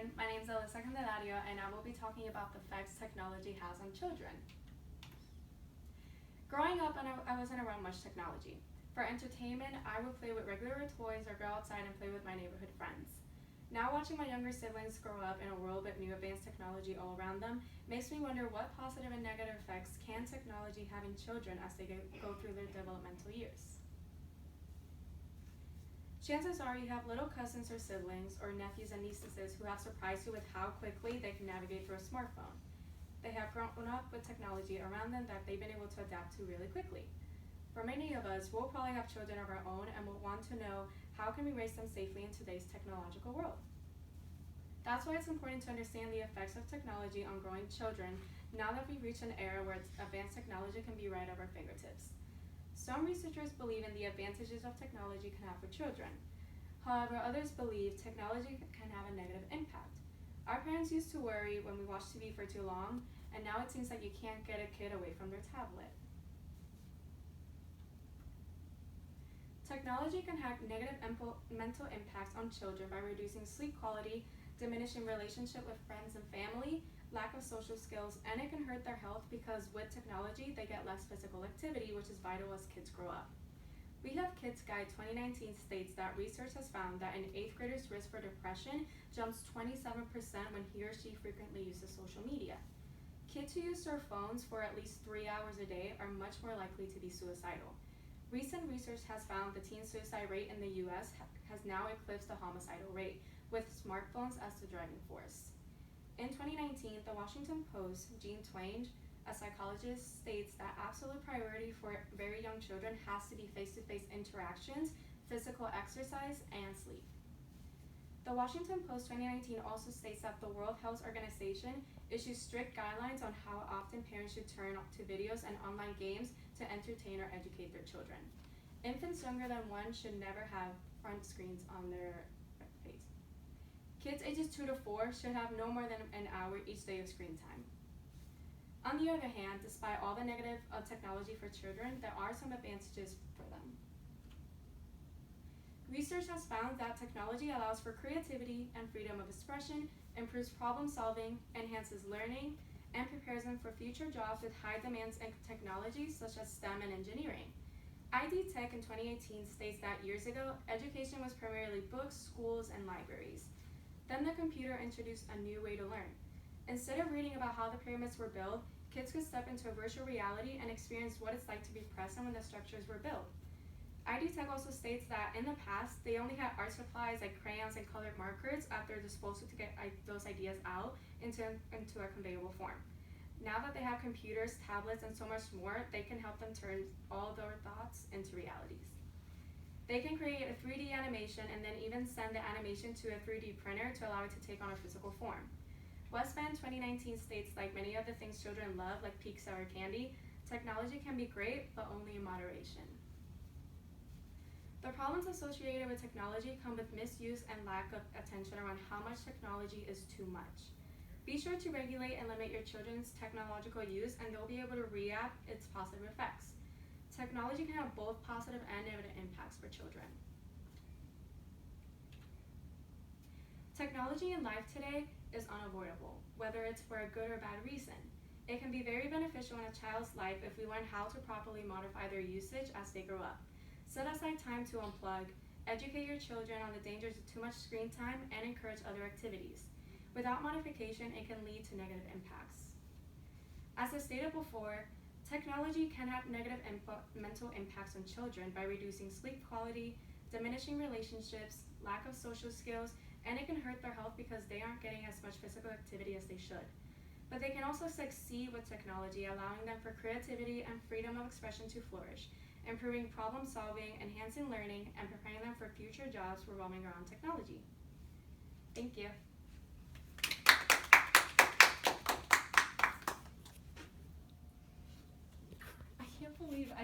afternoon. My name is Alyssa Candelario, and I will be talking about the effects technology has on children. Growing up, I wasn't around much technology. For entertainment, I would play with regular toys or go outside and play with my neighborhood friends. Now watching my younger siblings grow up in a world with new advanced technology all around them makes me wonder what positive and negative effects can technology have in children as they go through their developmental years. Chances are you have little cousins or siblings or nephews and nieces who have surprised you with how quickly they can navigate through a smartphone. They have grown up with technology around them that they've been able to adapt to really quickly. For many of us, we'll probably have children of our own and will want to know how can we raise them safely in today's technological world. That's why it's important to understand the effects of technology on growing children now that we've reached an era where advanced technology can be right at our fingertips. Some researchers believe in the advantages of technology can have for children. However, others believe technology can have a negative impact. Our parents used to worry when we watched TV for too long, and now it seems like you can't get a kid away from their tablet. Technology can have negative mental impacts on children by reducing sleep quality, diminishing relationship with friends and family, lack of social skills, and it can hurt their health because with technology, they get less physical activity, which is vital as kids grow up. We Have Kids Guide 2019 states that research has found that an 8th grader's risk for depression jumps 27% when he or she frequently uses social media. Kids who use their phones for at least 3 hours a day are much more likely to be suicidal. Recent research has found the teen suicide rate in the US has now eclipsed the homicidal rate, with smartphones as the driving force. In 2019, the Washington Post, Jean Twenge, a psychologist, states that absolute priority for very young children has to be face-to-face interactions, physical exercise, and sleep. The Washington Post 2019 also states that the World Health Organization issues strict guidelines on how often parents should turn to videos and online games to entertain or educate their children. Infants younger than 1 should never have front screens on their face. Kids ages 2 to 4 should have no more than an hour each day of screen time. On the other hand, despite all the negative of technology for children, there are some advantages for them. Research has found that technology allows for creativity and freedom of expression, improves problem solving, enhances learning, and prepares them for future jobs with high demands in technologies such as STEM and engineering. ID Tech in 2018 states that years ago, education was primarily books, schools, and libraries. Then the computer introduced a new way to learn. Instead of reading about how the pyramids were built, kids could step into a virtual reality and experience what it's like to be present when the structures were built. ID Tech also states that in the past, they only had art supplies like crayons and colored markers at their disposal to get those ideas out into a conveyable form. Now that they have computers, tablets, and so much more, they can help them turn all their thoughts into realities. They can create a 3D animation and then even send the animation to a 3D printer to allow it to take on a physical form. Westband 2019 states, like many of the things children love, like pizza or candy, technology can be great, but only in moderation. The problems associated with technology come with misuse and lack of attention around how much technology is too much. Be sure to regulate and limit your children's technological use, and they'll be able to reap its positive effects. Technology can have both positive and negative impacts for children. Technology in life today is unavoidable, whether it's for a good or bad reason. It can be very beneficial in a child's life if we learn how to properly modify their usage as they grow up. Set aside time to unplug, educate your children on the dangers of too much screen time, and encourage other activities. Without modification, it can lead to negative impacts. As I stated before, technology can have negative mental impacts on children by reducing sleep quality, diminishing relationships, lack of social skills, and it can hurt their health because they aren't getting as much physical activity as they should. But they can also succeed with technology, allowing them for creativity and freedom of expression to flourish, improving problem solving, enhancing learning, and preparing them for future jobs revolving around technology. Thank you. I can't believe I